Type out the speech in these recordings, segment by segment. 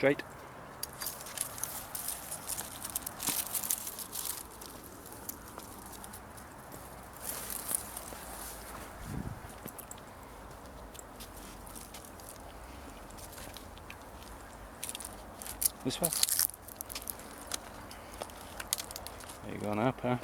straight. This way. There you go now, huh?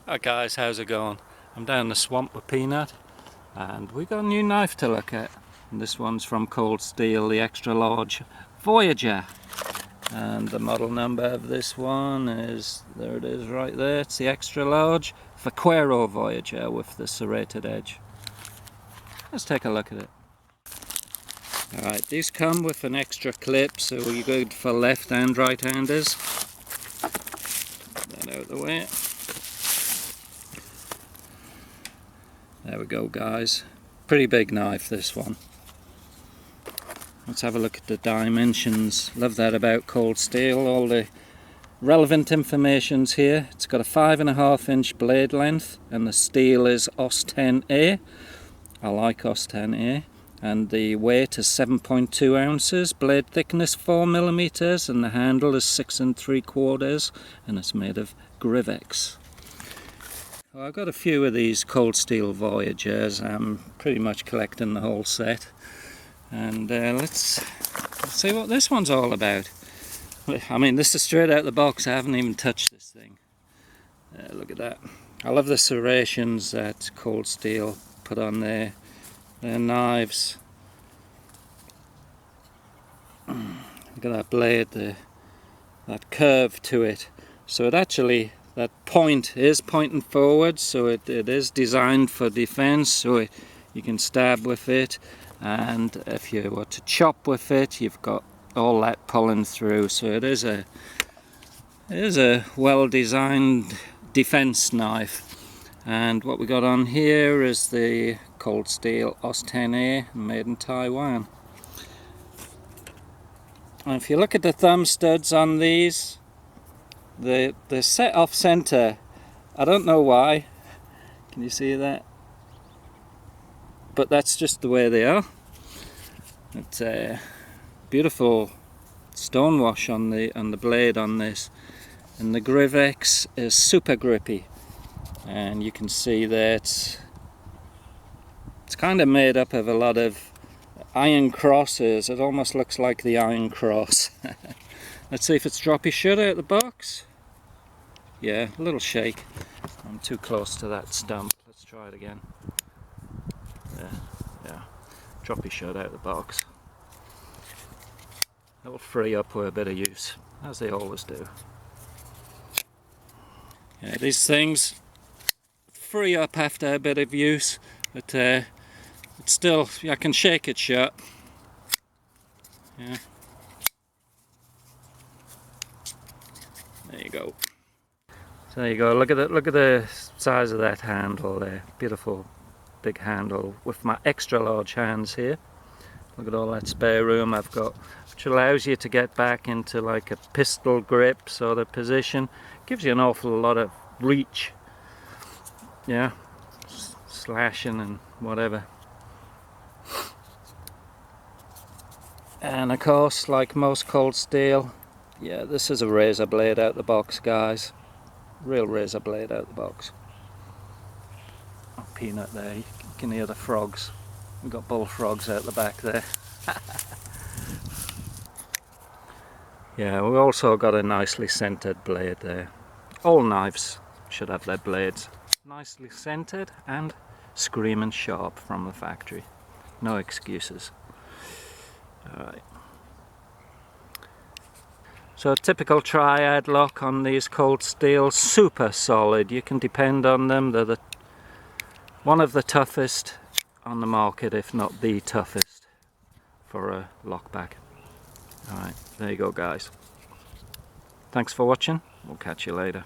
Hi guys, how's it going? I'm down the swamp with Peanut and we got a new knife to look at. And this one's from Cold Steel, the extra large Voyager. And the model number of this one is, there it is right there, it's the extra large Vaquero Voyager with the serrated edge. Let's take a look at it. Alright, these come with an extra clip, so you're good for left and right handers. Put that out of the way. There we go guys, pretty big knife this one. Let's have a look at the dimensions. Love that about Cold Steel, all the relevant information's here. It's got a 5.5 inch blade length and the steel is OS 10A. I like OS 10A. And the weight is 7.2 ounces, blade thickness 4 millimeters, and the handle is 6 3/4, and it's made of Grivex. Well, I've got a few of these Cold Steel Voyagers. I'm pretty much collecting the whole set. And let's see what this one's all about. I mean, this is straight out the box. I haven't even touched this thing. Look at that. I love the serrations that Cold Steel put on their knives. Look at that blade, that curve to it. So it actually, that point is pointing forward, so it is designed for defense, so you can stab with it. And if you were to chop with it, you've got all that pulling through. So it is a well-designed defense knife. And what we got on here is the Cold Steel OS 10A, made in Taiwan. And if you look at the thumb studs on these, they're set off center. I don't know why. Can you see that? But that's just the way they are. It's a beautiful stonewash on the blade on this, and the Grivex is super grippy, and you can see that it's kind of made up of a lot of iron crosses. It almost looks like the Iron Cross. Let's see if it's droppy shut out the box. Yeah, a little shake. I'm too close to that stump. Let's try it again. Yeah, droppy shut out the box. That'll free up for a bit of use, as they always do. Yeah, these things free up after a bit of use, but it's still, I can shake it shut. Yeah. There you go. So there you go. Look at the size of that handle there. Beautiful big handle with my extra large hands here. Look at all that spare room I've got, which allows you to get back into like a pistol grip sort of position. Gives you an awful lot of reach. Yeah, slashing and whatever. And of course, like most Cold Steel, yeah, this is a razor blade out the box, guys. Real razor blade out the box. Oh, Peanut there, you can hear the frogs. We've got bullfrogs out the back there. Yeah, we also got a nicely centered blade there. All knives should have their blades nicely centered and screaming sharp from the factory. No excuses. Alright. So a typical triad lock on these Cold Steel, super solid. You can depend on them. They're one of the toughest on the market, if not the toughest, for a lockback. Alright, there you go guys. Thanks for watching. We'll catch you later.